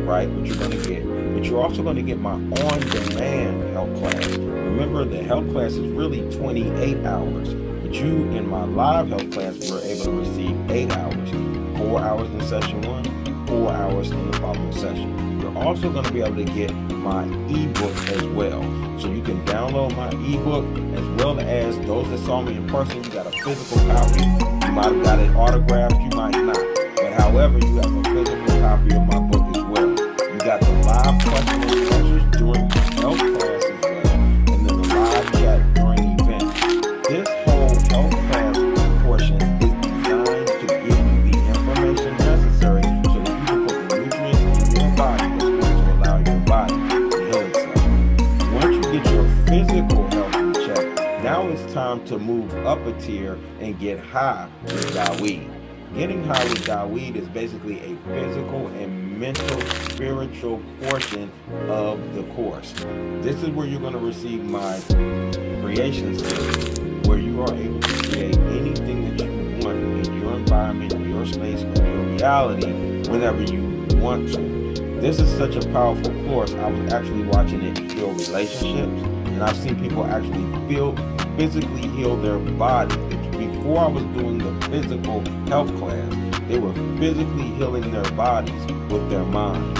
right? What you're going to get. But you're also going to get my on-demand health class. Remember, the health class is really 28 hours. But you, in my live health class, were able to receive 8 hours. 4 hours in session 1, 4 hours in the following session. You're also going to be able to get my ebook as well. So you can download my ebook, as well as those that saw me in person, you got a physical copy. You might have got it autographed, you might not. But however, you have a physical copy of my book as well. You got the live question and answers during the health class as well, and then the live chat during the event. This whole health class portion is designed to give you the information necessary so that you can put the nutrients in your body that's going to allow your body to heal itself. Once you get your physical health in check, now it's time to move up a tier and get high with Daweed. Getting high with Daweed is basically a physical and mental, spiritual portion of the course. This is where you're going to receive my creation series, where you are able to create anything that you want in your environment, your space, or your reality whenever you want to. This is such a powerful course. I was actually watching it heal relationships, and I've seen people actually physically heal their body. Before I was doing the physical health class, they were physically healing their bodies with their mind.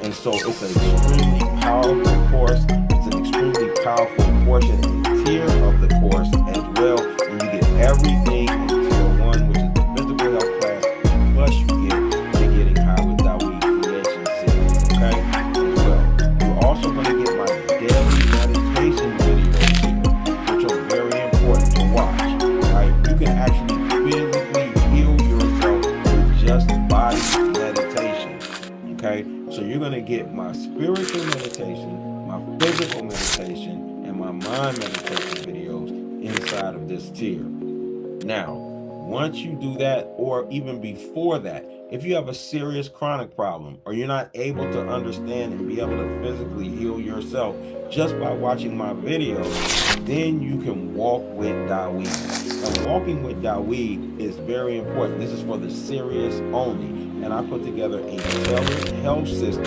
And so it's an extremely powerful course. It's an extremely powerful portion and tier of the course as well. And you get everything in tier 1, which is the physical health class, plus you get the Getting High with Daweed creation series, okay? As well. You're also going to get my daily meditation videos here, which are very important to watch, right? You can actually physically heal yourself with just body meditation, okay? So you're going to get my spiritual meditation, my physical meditation, and my mind meditation videos inside of this tier. Now, once you do that, or even before that, if you have a serious chronic problem, or you're not able to understand and be able to physically heal yourself just by watching my videos, then you can walk with Daweed. And walking with Daweed is very important. This is for the serious only. And I put together a tailored health system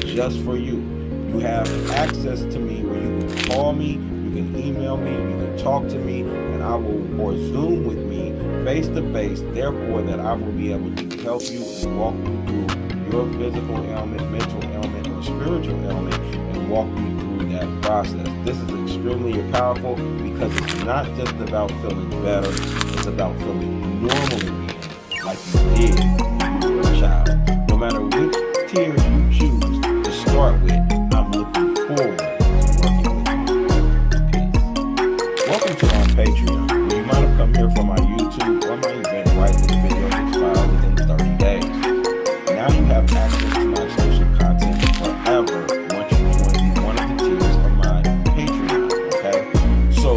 just for you. You have access to me where you can call me, you can email me, you can talk to me, and I will, or Zoom with me face to face, therefore that I will be able to help you and walk you through your physical ailment, mental ailment, or spiritual ailment, and walk you through that process. This is extremely powerful because it's not just about feeling better, it's about feeling normal again, like you did when you were a child. No matter which tier you choose to start with, I'm looking forward to working with you. Peace. Welcome to our Patreon, where you might have come here from my YouTube or my event right with the video expired within 30 days. Now you have access to my exclusive content forever once you join one of the tiers of my Patreon, okay? So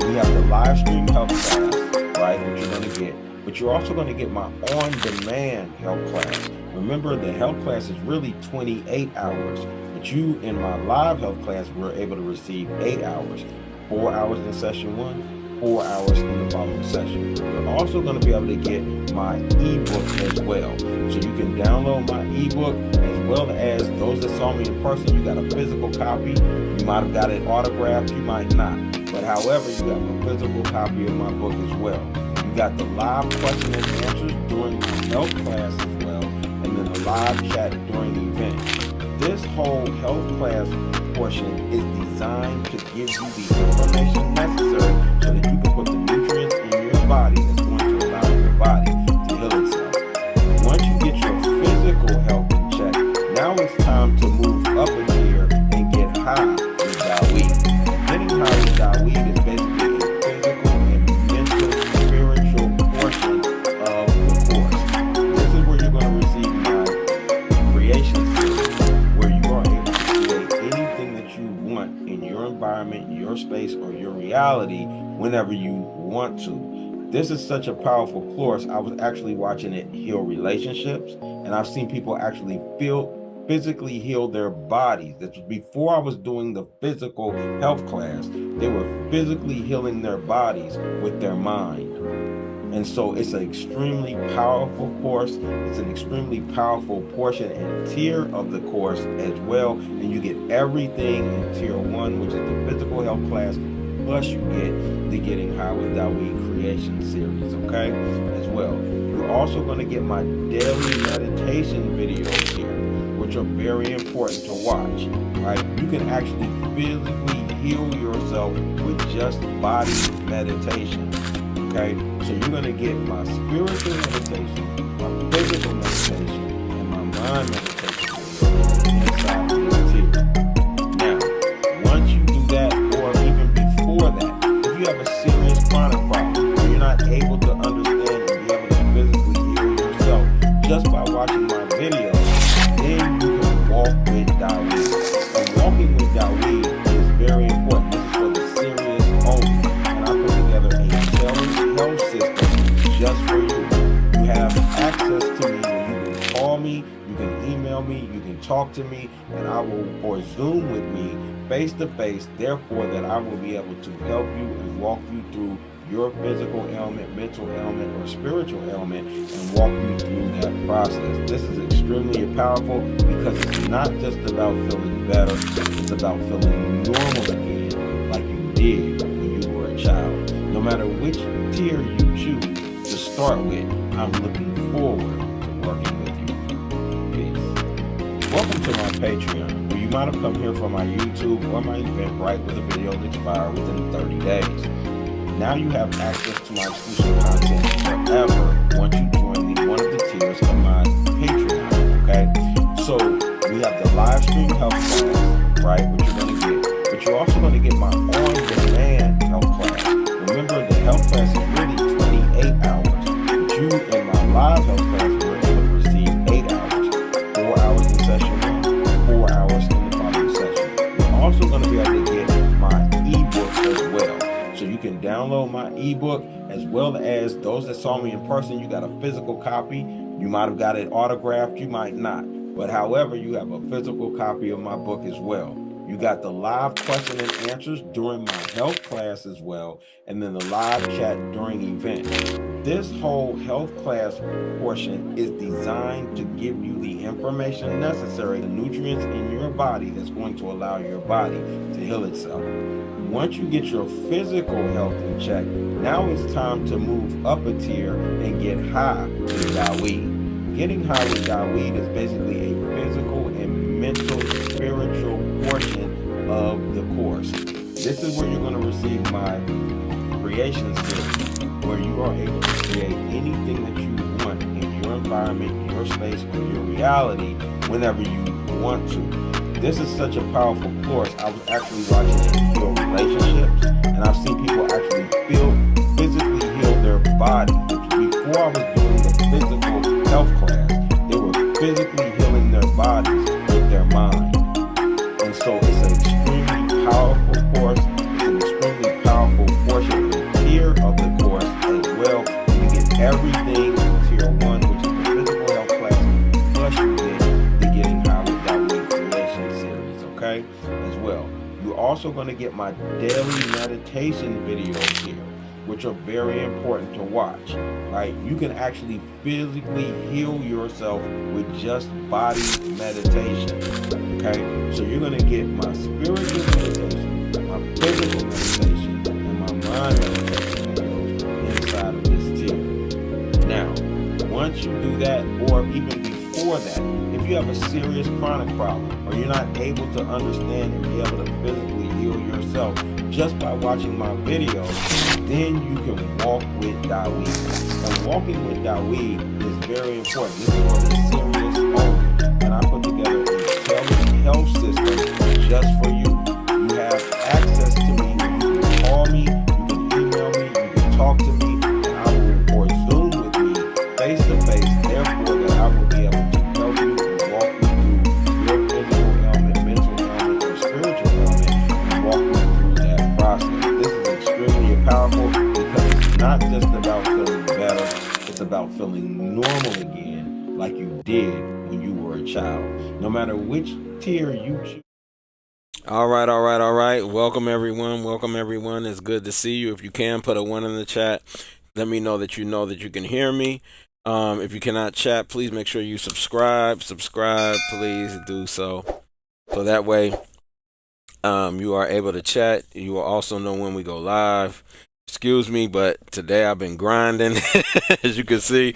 we have the live stream health class, right, that you're going to get. But you're also going to get my on-demand health class. Remember, the health class is really 28 hours, but you, in my live health class, were able to receive 8 hours. 4 hours in session 1, 4 hours in the following session. You're also going to be able to get my ebook as well. So you can download my ebook, as well as those that saw me in person, you got a physical copy. You might have got it autographed, you might not. But however, you have a physical copy of my book as well. You got the live question and answers during the health class as well, and then the live chat during the event. This whole health class portion is designed to give you the information necessary so that you can put the nutrients in your body that's going to allow your body to heal itself. Once you get your physical health in check, now it's time to move up a tier and get high with Daweed. Getting high with Daweed is basically a physical and mental, spiritual portion of the course. This is where you're going to receive my creation series, where you are able to create anything that you want in your environment, your space, or your reality whenever you want to. This is such a powerful course. I was actually watching it heal relationships, and I've seen people actually physically heal their bodies. That's before I was doing the physical health class. They were physically healing their bodies with their mind. And so it's an extremely powerful course. It's an extremely powerful portion and tier of the course as well. And you get everything in tier 1, which is the physical health class, plus you get the Getting High with Dawid creation series, okay, as well. You're also going to get my daily meditation videos here, which are very important to watch, right? You can actually physically heal yourself with just body meditation, okay? So you're going to get my spiritual meditation, my physical meditation, and my mind meditation inside of this tier. Now, once you do that, or even before that, if you have a serious chronic problem, or you're not able to understand and be able to physically heal yourself just by watching my videos, then you can walk with Dawid. And walking with Dawid is very important. This is for the serious only. And I put together a health system just for you. You have access to me where you can call me, you can email me, you can talk to me, and I will, or Zoom with me face to face, therefore that I will be able to help you and walk you through your physical ailment, mental ailment, or spiritual ailment, and walk you through that process. This is extremely powerful because it's not just about feeling better, it's about feeling normal again like you did when you were a child. No matter which tier you choose to start with, I'm looking forward to working with you. Peace. Welcome to my Patreon, where you might have come here from my YouTube or my Eventbrite where the videos expire within 30 days. Now you have access to my exclusive content forever once you join one of the tiers of my Patreon, okay? So we have the live stream health class, right, which you're going to get, but you're also going to get my on-demand health class. Remember, the health class is really 28 hours, but you in my live health class were able to receive 8 hours, 4 hours in session 1, 4 hours in the following session. You're also going to be able to get my ebook as well. So you can download my ebook, as well as those that saw me in person, you got a physical copy. You might have got it autographed, you might not. But however, you have a physical copy of my book as well. You got the live question and answers during my health class as well, and then the live chat during events. This whole health class portion is designed to give you the information necessary, the nutrients in your body that's going to allow your body to heal itself. Once you get your physical health in check, now it's time to move up a tier and get high with Dawid. Getting High with Dawid is basically a physical and mental, spiritual portion of the course. This is where you're going to receive my creation series, where you are able to create anything that you want in your environment, your space, or your reality whenever you want to. This is such a powerful course. I was actually watching it heal relationships, and I've seen people actually physically heal their body. Before I was doing the physical health class, they were physically healing their bodies with their mind. And so it's an extremely powerful course. It's an extremely powerful portion and tier of the course as well. You get everything in tier 1, which is the physical health class, plus you get the Getting High with Dawid creation series, okay, as well. You're also going to get my daily meditation videos here, which are very important to watch, right? You can actually physically heal yourself with just body meditation, okay? So you're going to get my spiritual meditation, my physical meditation, and my mind meditation videos inside of this tier. Now, once you do that, or even before that, if you have a serious chronic problem, or you're not able to understand and be able to physically heal yourself just by watching my videos, then you can walk with Dawid. And walking with Dawid is very important. This is for the serious only. And I put together a tailored health system just for you. You have access to me. You can call me, you can email me, you can talk to me, and I will, or Zoom with me face to face. Therefore, that I will be able to help you and walk you through your physical ailment, mental ailment, or spiritual ailment, and walk you through that process. This is extremely powerful because it's not just about feeling better, it's about feeling normal again like you did when you were a child. No matter which tier you choose. All right. Welcome everyone. It's good to see you. If you can, put a 1 in the chat. Let me know that you can hear me. If you cannot chat, please make sure you subscribe. Subscribe, please do so. So that way, you are able to chat. You will also know when we go live. Excuse me, but today I've been grinding. As you can see,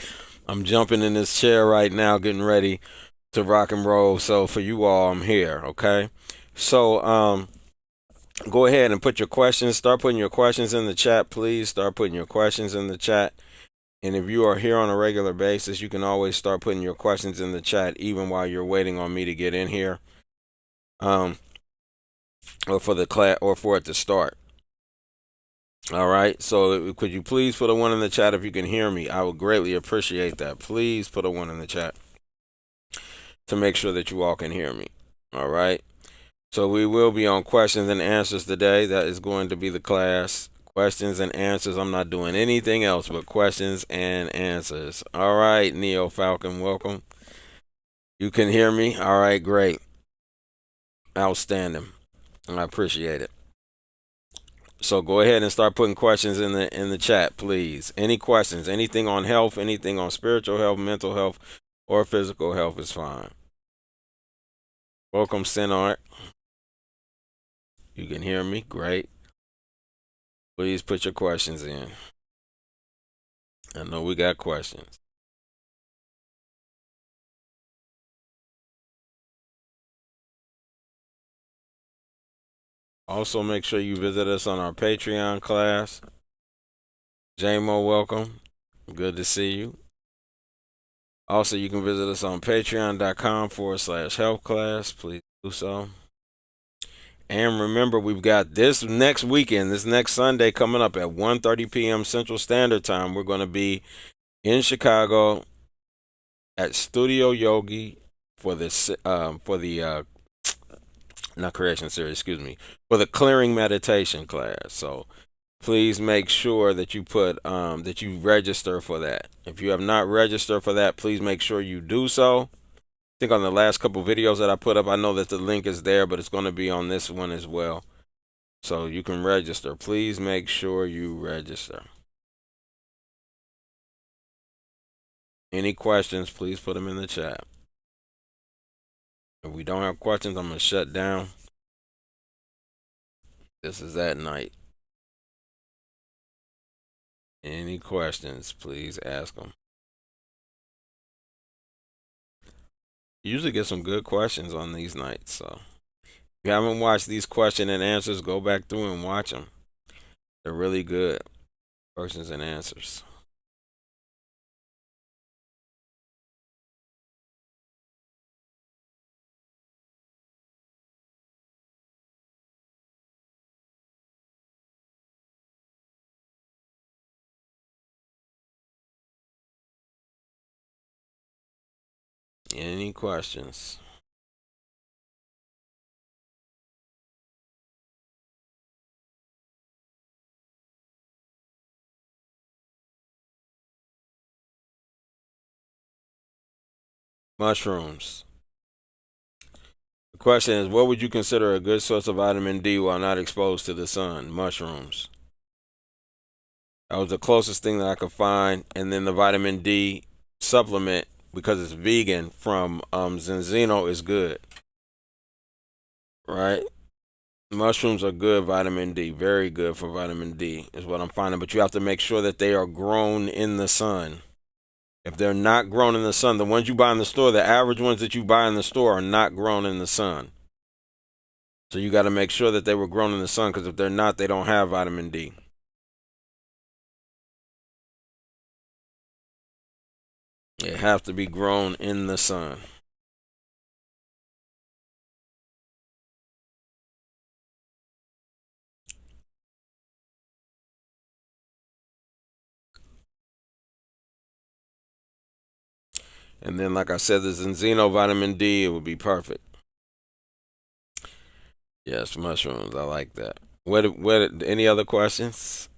I'm jumping in this chair right now, getting ready to rock and roll. So for you all, I'm here. Okay. So go ahead and put your questions. Start putting your questions in the chat, please. Start putting your questions in the chat. And if you are here on a regular basis, you can always start putting your questions in the chat, even while you're waiting on me to get in here, or for the class, or for it to start. All right. So could you please put a one in the chat if you can hear me? I would greatly appreciate that. Please put a one in the chat to make sure that you all can hear me. All right. So we will be on questions and answers today. That is going to be the class. Questions and answers. I'm not doing anything else but questions and answers. All right, Neo Falcon, welcome. You can hear me? All right, great. Outstanding. I appreciate it. So go ahead and start putting questions in the chat, please. Any questions, anything on health, anything on spiritual health, mental health, or physical health is fine. Welcome, Sinart. You can hear me? Great. Please put your questions in. I know we got questions. Also, make sure you visit us on our Patreon class. JMO, welcome. Good to see you. Also, you can visit us on patreon.com/health class. Please do so. And remember, we've got this next weekend, this next Sunday coming up at 1:30 p.m. Central Standard Time. We're going to be in Chicago at Studio Yogi for the not creation series, excuse me, for the clearing meditation class. So please make sure that you put that you register for that. If you have not registered for that, please make sure you do so. I think on the last couple videos that I put up, I know that the link is there, but it's going to be on this one as well. So you can register. Please make sure you register. Any questions, please put them in the chat. If we don't have questions, I'm going to shut down. This is at night. Any questions, please ask them. Usually get some good questions on these nights. So if you haven't watched these question and answers, go back through and watch them. They're really good. Questions and answers. Any questions? Mushrooms. The question is, what would you consider a good source of vitamin D while not exposed to the sun? Mushrooms. That was the closest thing that I could find. And then the vitamin D supplement, because it's vegan, from Zinzino is good. Right? Mushrooms are good vitamin D. Very good for vitamin D is what I'm finding. But you have to make sure that they are grown in the sun. If they're not grown in the sun, the ones you buy in the store, the average ones that you buy in the store are not grown in the sun. So you got to make sure that they were grown in the sun, because if they're not, they don't have vitamin D. They have to be grown in the sun. And then, like I said, the Zinzino vitamin D, it would be perfect. Yes, mushrooms. I like that. What? Any other questions?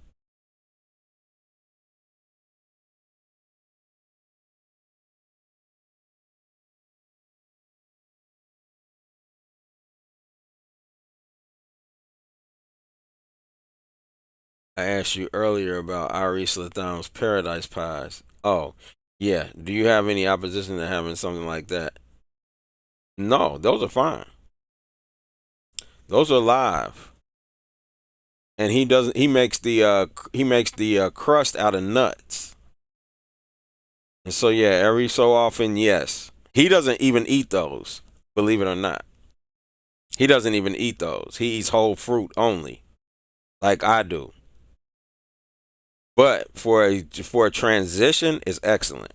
I asked you earlier about Iris Latham's Paradise Pies. Oh, yeah. Do you have any opposition to having something like that? No, those are fine. Those are live. And he doesn't. He makes the crust out of nuts. And so yeah, every so often, yes. He doesn't even eat those. Believe it or not, he doesn't even eat those. He eats whole fruit only, like I do. But for a transition, it's excellent.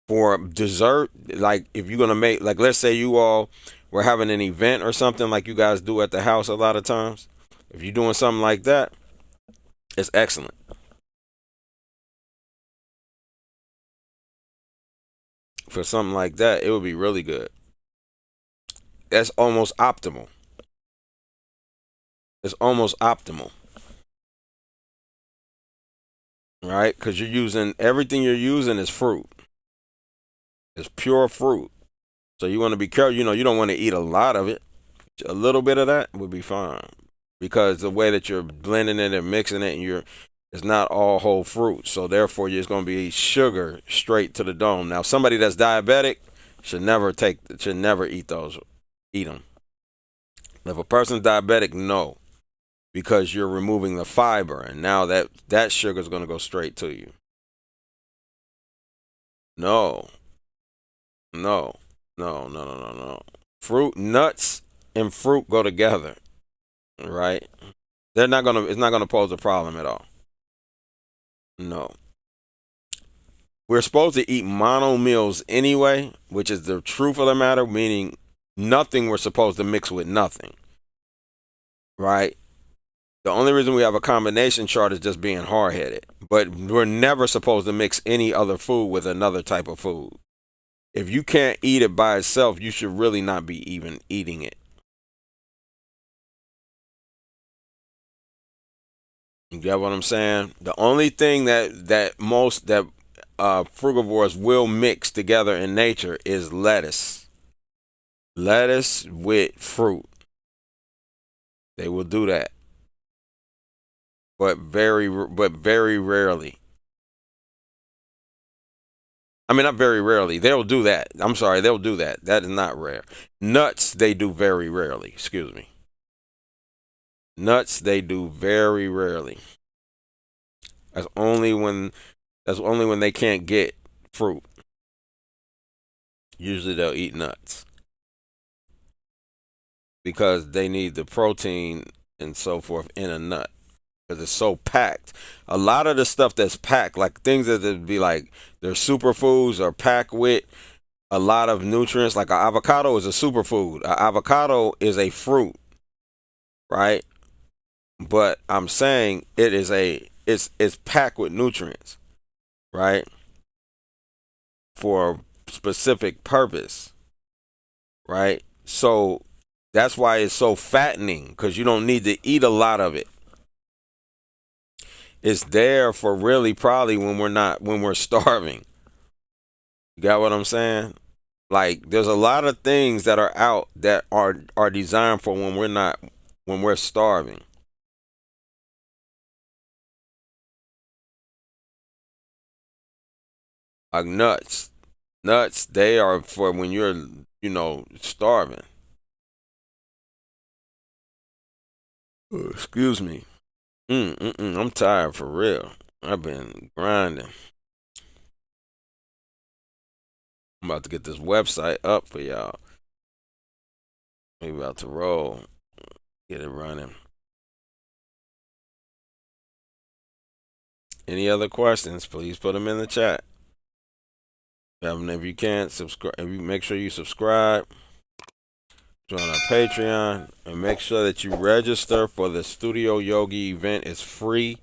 For dessert, like if you're gonna make, like let's say you all were having an event or something like you guys do at the house a lot of times. If you're doing something like that, it's excellent. For something like that, it would be really good. That's almost optimal. It's almost optimal, right? Because you're using everything you're using is fruit. It's pure fruit. So you want to be careful. You know, you don't want to eat a lot of it. A little bit of that would be fine because the way that you're blending it and mixing it, and it's not all whole fruit. So therefore, you're just going to be sugar straight to the dome. Now, somebody that's diabetic should never eat those. Eat them. If a person's diabetic, no, because you're removing the fiber, and now that sugar is going to go straight to you. No, no, no. Fruit, nuts, and fruit go together, right? They're not gonna. It's not gonna pose a problem at all. No, we're supposed to eat mono meals anyway, which is the truth of the matter. Meaning, nothing we're supposed to mix with nothing, right? The only reason we have a combination chart is just being hard headed. But we're never supposed to mix any other food with another type of food. If you can't eat it by itself, you should really not be even eating it. You get what I'm saying? The only thing that frugivores will mix together in nature is lettuce. Lettuce with fruit. They will do that, but very rarely. I mean, not very rarely. They'll do that. I'm sorry, they'll do that. That is not rare. Nuts, they do very rarely. Excuse me. Nuts, they do very rarely. That's only when that's only when they can't get fruit. Usually they'll eat nuts because they need the protein and so forth in a nut because it's so packed. A lot of the stuff that's packed, like things that would be like they're superfoods, are packed with a lot of nutrients. Like an avocado is a superfood. An avocado is a fruit, right? But I'm saying it's packed with nutrients, right? For a specific purpose, right? So that's why it's so fattening because you don't need to eat a lot of it. It's there for really probably when we're starving. You got what I'm saying? Like there's a lot of things that are out that are designed for when we're starving. Like nuts. Nuts, they are for when you're, starving. Excuse me. I'm tired for real. I've been grinding. I'm about to get this website up for y'all. We about to roll. Get it running. Any other questions? Please put them in the chat. If you can, subscribe. If you make sure you subscribe, join our Patreon, and make sure that you register for the Studio Yogi event. It's free.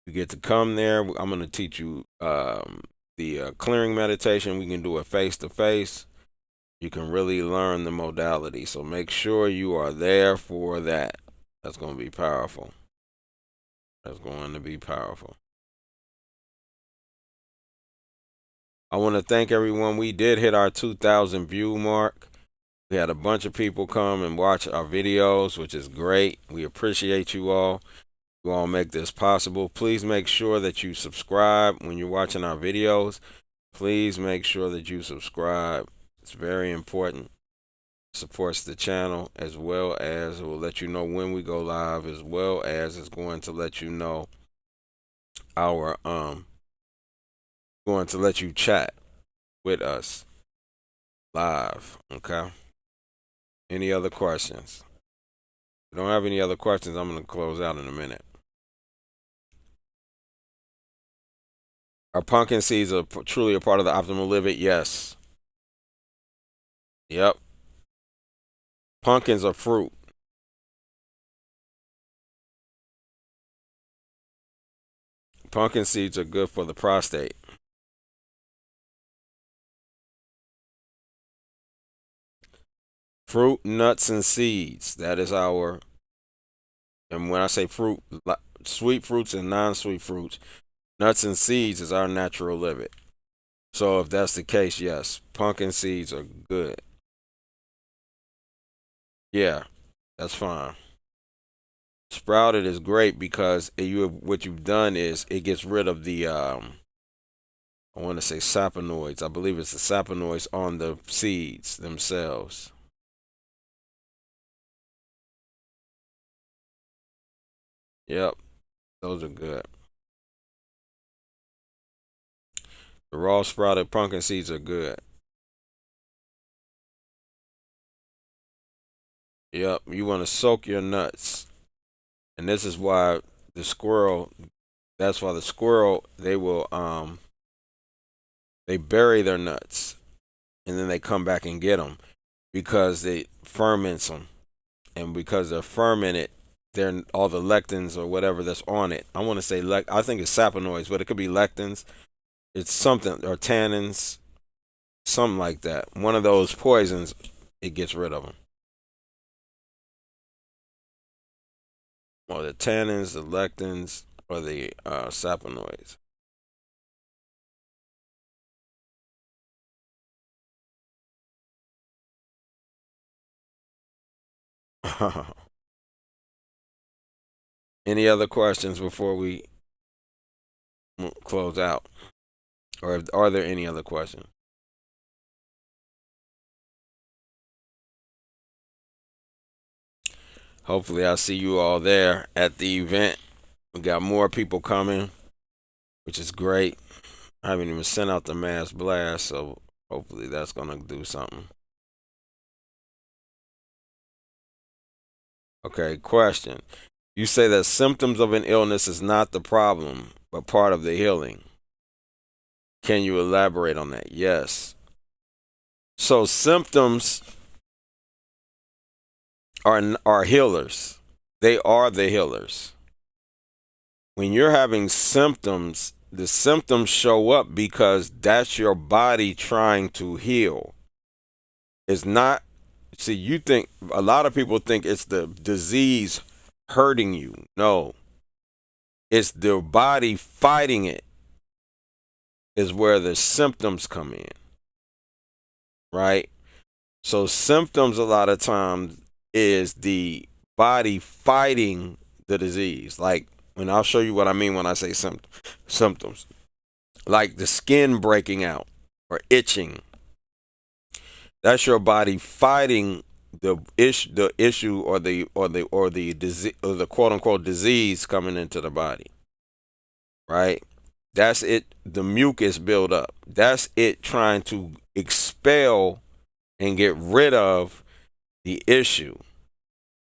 You get to come there. I'm going to teach you the clearing meditation. We can do it face to face. You can really learn the modality. So make sure you are there for that. That's going to be powerful. That's going to be powerful. I want to thank everyone. We did hit our 2,000 view mark. We had a bunch of people come and watch our videos, which is great. We appreciate you all. You all make this possible. Please make sure that you subscribe when you're watching our videos. Please make sure that you subscribe. It's very important. Supports the channel, as well as it will let you know when we go live, as well as it's going to let you know our going to let you chat with us live. Okay. Any other questions? If you don't have any other questions, I'm going to close out in a minute. Are pumpkin seeds truly a part of the optimal living? Yes. Yep. Pumpkins are fruit. Pumpkin seeds are good for the prostate. Fruit, nuts, and seeds. That is our, and when I say fruit, sweet fruits and non-sweet fruits, nuts and seeds is our natural lipid. So if that's the case, yes, pumpkin seeds are good. Yeah, that's fine. Sprouted is great because what you've done is it gets rid of the I want to say saponoids. I believe it's the saponoids on the seeds themselves. Yep, those are good. The raw sprouted pumpkin seeds are good. Yep, you want to soak your nuts. And this is why the squirrel, that's why the squirrel, they bury their nuts and then they come back and get them because they ferments them. And because they're fermented, they're all the lectins or whatever that's on it. I want to say, I think it's saponoids, but it could be lectins. It's something, or tannins, something like that. One of those poisons, it gets rid of them. Or the tannins, the lectins, or the saponoids. Any other questions before we close out? Or are there any other questions? Hopefully, I'll see you all there at the event. We got more people coming, which is great. I haven't even sent out the mass blast, so hopefully that's going to do something. Okay, question. You say that symptoms of an illness is not the problem, but part of the healing. Can you elaborate on that? Yes. So symptoms are healers. They are the healers. When you're having symptoms, the symptoms show up because that's your body trying to heal. It's not, see, you think, a lot of people think it's the disease hurting you. No, it's the body fighting it, is where the symptoms come in, right? So symptoms a lot of times is the body fighting the disease. Like, and I'll show you what I mean when I say symptoms. Like the skin breaking out or itching. That's your body fighting the issue or the disease, or the quote unquote disease coming into the body. Right? That's it. The mucus build up. That's it trying to expel and get rid of the issue.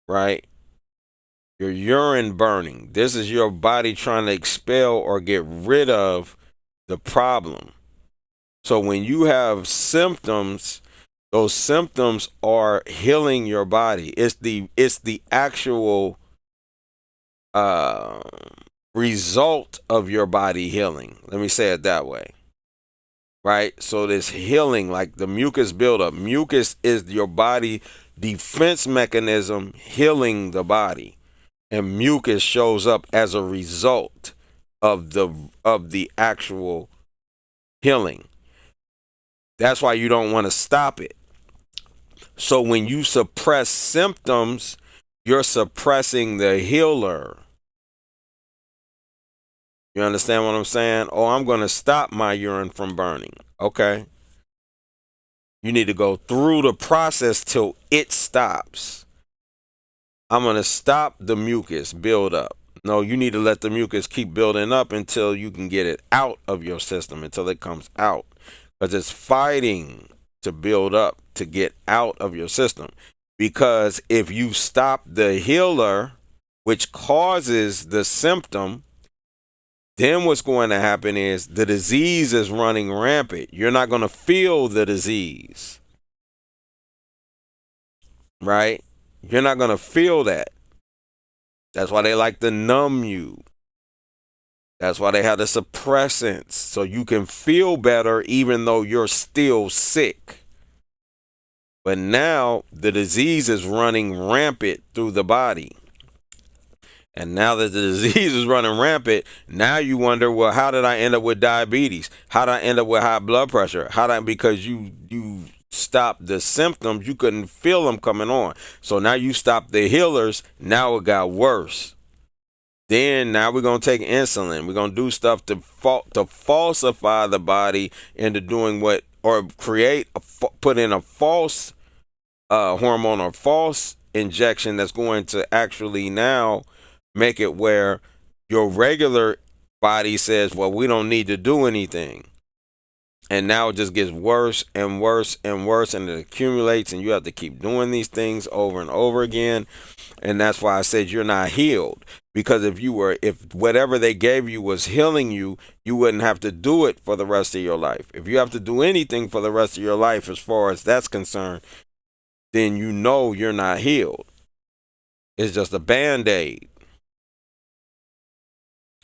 Right? Your urine burning. This is your body trying to expel or get rid of the problem. So when you have symptoms, those symptoms are healing your body. It's the actual result of your body healing. Let me say it that way. Right? So this healing, like the mucus buildup. Mucus is your body defense mechanism healing the body. And mucus shows up as a result of the actual healing. That's why you don't want to stop it. So when you suppress symptoms, you're suppressing the healer. You understand what I'm saying? Oh, I'm going to stop my urine from burning. Okay. You need to go through the process till it stops. I'm going to stop the mucus build up. No, you need to let the mucus keep building up until you can get it out of your system, until it comes out. Because it's fighting to build up to get out of your system. Because if you stop the healer, which causes the symptom, then what's going to happen is the disease is running rampant. You're not going to feel the disease, right? You're not going to feel that. That's why they like to numb you. That's why they have the suppressants, so you can feel better even though you're still sick. But now the disease is running rampant through the body. And now that the disease is running rampant, now you wonder, well, how did I end up with diabetes? How did I end up with high blood pressure? Because you stopped the symptoms, you couldn't feel them coming on. So now you stopped the healers, now it got worse. Then now we're going to take insulin. We're going to do stuff to falsify the body into doing what, or put in a false hormone or false injection that's going to actually now make it where your regular body says, well, we don't need to do anything. And now it just gets worse and worse and worse, and it accumulates, and you have to keep doing these things over and over again. And that's why I said you're not healed. Because if whatever they gave you was healing you, you wouldn't have to do it for the rest of your life. If you have to do anything for the rest of your life, as far as that's concerned, then you know you're not healed. It's just a Band-Aid.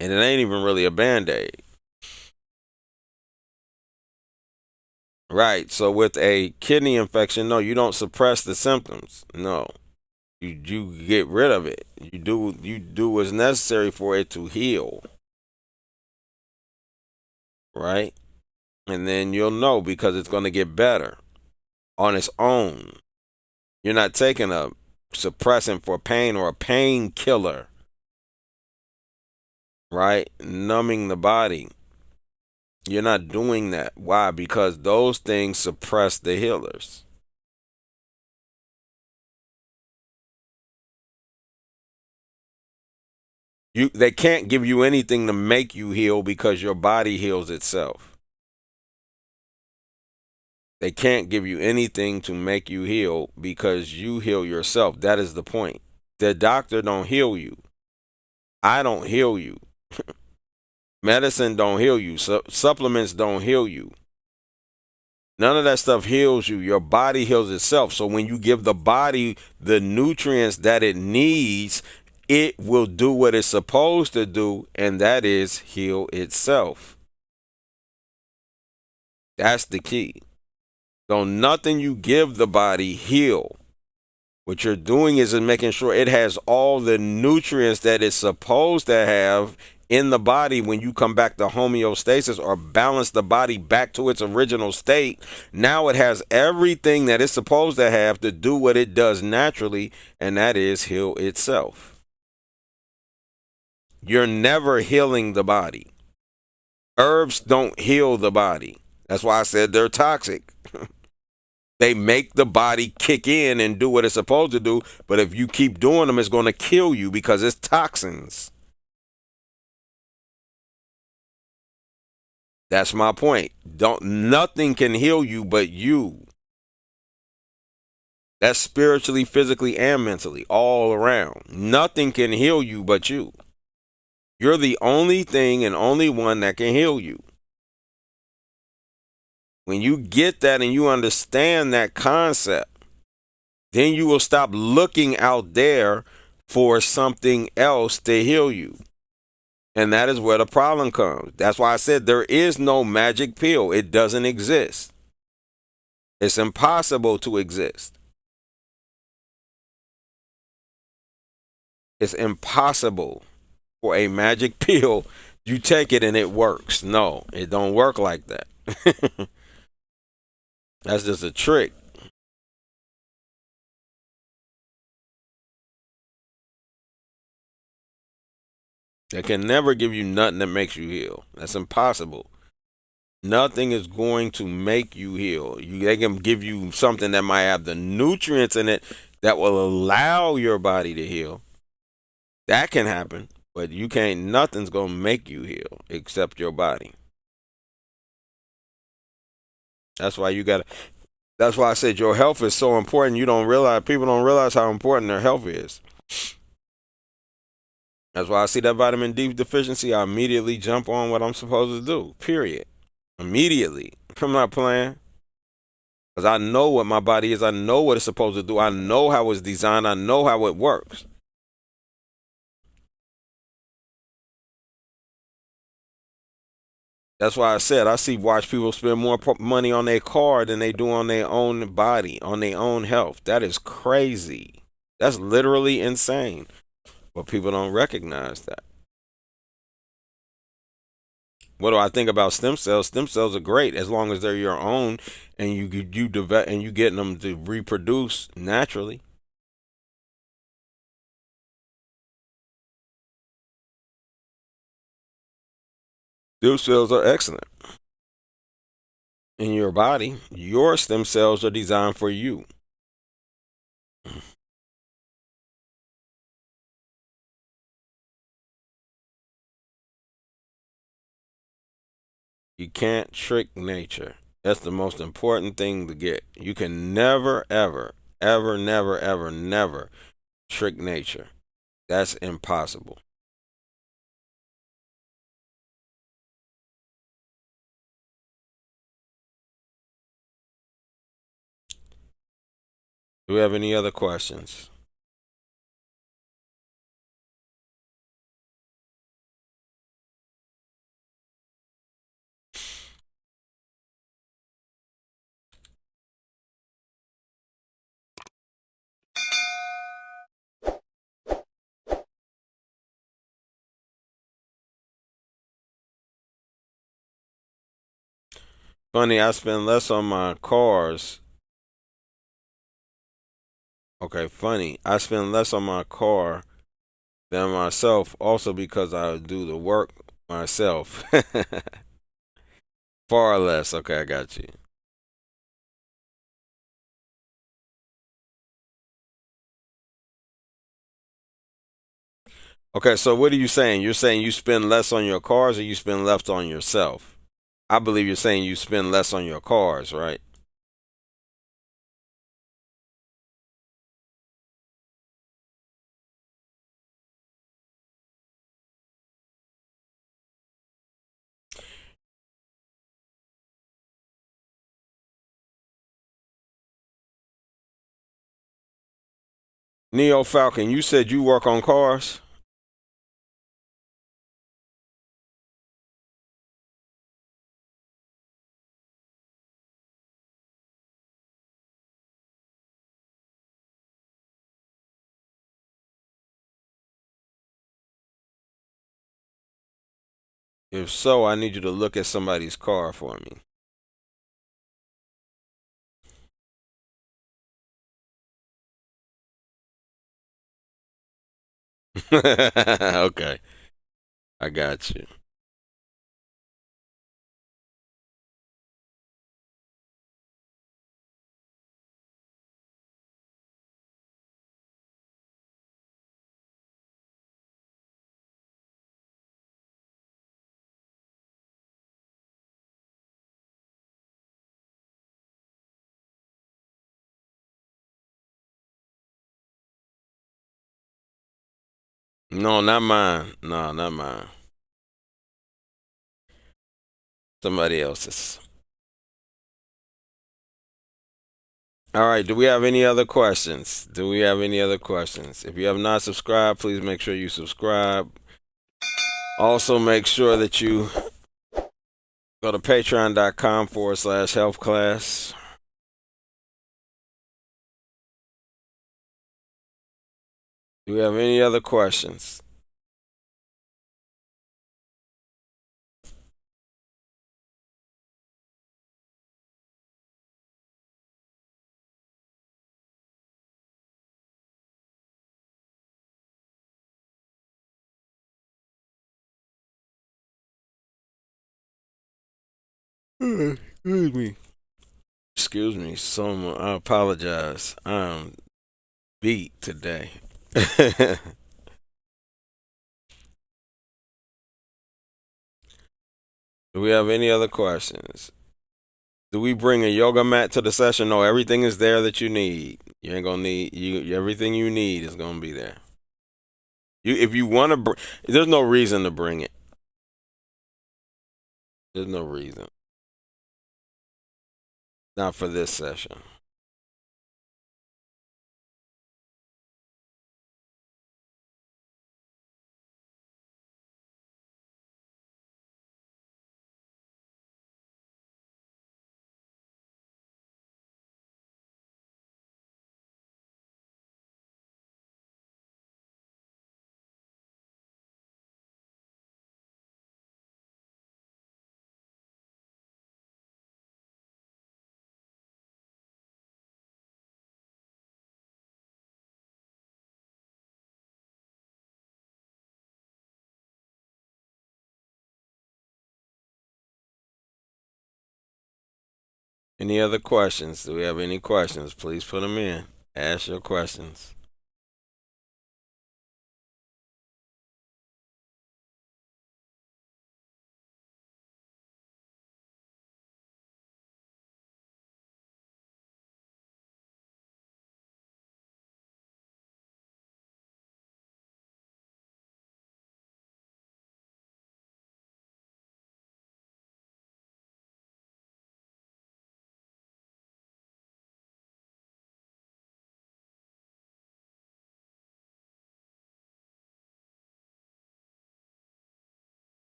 And it ain't even really a Band-Aid. Right. So with a kidney infection, no, you don't suppress the symptoms. No. You get rid of it. You do what's necessary for it to heal. Right? And then you'll know, because it's going to get better on its own. You're not taking a suppressant for pain or a painkiller. Right? Numbing the body. You're not doing that. Why? Because those things suppress the healers. They can't give you anything to make you heal, because your body heals itself. They can't give you anything to make you heal, because you heal yourself. That is the point. The doctor don't heal you. I don't heal you. Medicine don't heal you. Supplements don't heal you. None of that stuff heals you. Your body heals itself. So when you give the body the nutrients that it needs, it will do what it's supposed to do, and that is heal itself. That's the key. So nothing you give the body heal. What you're doing is making sure it has all the nutrients that it's supposed to have in the body when you come back to homeostasis, or balance the body back to its original state. Now it has everything that it's supposed to have to do what it does naturally, and that is heal itself. You're never healing the body. Herbs don't heal the body. That's why I said they're toxic. They make the body kick in and do what it's supposed to do, but if you keep doing them, it's going to kill you, because it's toxins. That's my point. Nothing can heal you but you. That's spiritually, physically, and mentally, all around. Nothing can heal you but you. You're the only thing and only one that can heal you. When you get that and you understand that concept, then you will stop looking out there for something else to heal you. And that is where the problem comes. That's why I said there is no magic pill. It doesn't exist. It's impossible to exist. It's impossible for a magic pill. You take it and it works. No, it don't work like that. That's just a trick. They can never give you nothing that makes you heal. That's impossible. Nothing is going to make you heal. They can give you something that might have the nutrients in it that will allow your body to heal. That can happen, but you can't. Nothing's gonna make you heal except your body. That's why you gotta. That's why I said your health is so important. You don't realize. People don't realize how important their health is. That's why I see that vitamin D deficiency. I immediately jump on what I'm supposed to do. Period. Immediately. I'm not playing. Because I know what my body is. I know what it's supposed to do. I know how it's designed. I know how it works. That's why I said watch people spend more money on their car than they do on their own body, on their own health. That is crazy. That's literally insane. But people don't recognize that. What do I think about stem cells? Stem cells are great as long as they're your own, and you develop and you getting them to reproduce naturally. Stem cells are excellent in your body. Your stem cells are designed for you. You can't trick nature. That's the most important thing to get. You can never, ever, ever, never, ever, never trick nature. That's impossible. Do we have any other questions? Funny, I spend less on my cars. Okay, funny. I spend less on my car than myself, also because I do the work myself. Far less. Okay, I got you. Okay, so what are you saying? You're saying you spend less on your cars or you spend less on yourself? I believe you're saying you spend less on your cars, right? Neo Falcon, you said you work on cars? If so, I need you to look at somebody's car for me. Okay, I got you. No, not mine. No, not mine. Somebody else's. All right, do we have any other questions? Do we have any other questions? If you have not subscribed, please make sure you subscribe. Also, make sure that you go to patreon.com/health class. Do we have any other questions? Excuse me. Excuse me. I apologize. I'm beat today. Do we have any other questions? Do we bring a yoga mat to the session? No, everything is there that you need. You ain't gonna need you. Everything you need is gonna be there. If you want to, there's no reason to bring it. There's no reason. Not for this session. Any other questions? Do we have any questions? Please put them in. Ask your questions.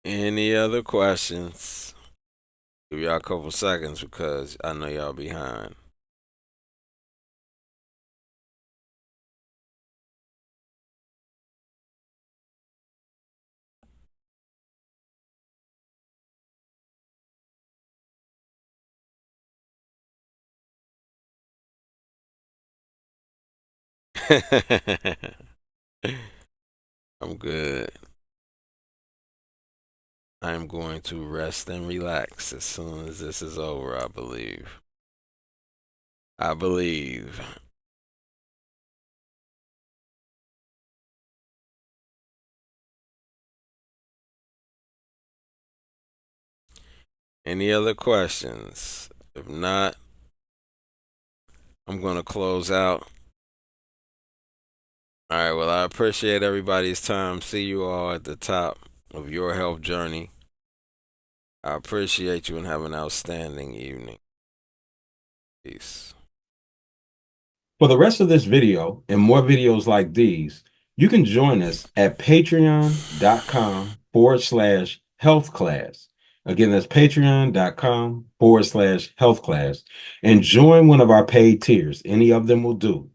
Any other questions? Give y'all a couple seconds because I know y'all behind. I'm good. I'm going to rest and relax as soon as this is over, I believe. I believe. Any other questions? If not, I'm going to close out. All right, well, I appreciate everybody's time. See you all at the top of your health journey. I appreciate you and have an outstanding evening. Peace. For the rest of this video and more videos like these, you can join us at patreon.com/health class. Again, that's patreon.com/health class. And join one of our paid tiers. Any of them will do.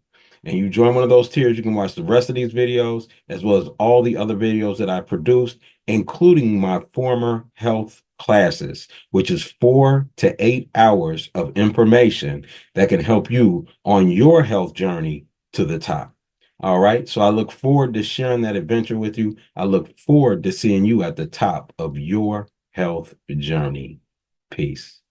And you join one of those tiers, you can watch the rest of these videos as well as all the other videos that I produced, including my former health classes, which is 4 to 8 hours of information that can help you on your health journey to the top. All right. So I look forward to sharing that adventure with you. I look forward to seeing you at the top of your health journey. Peace.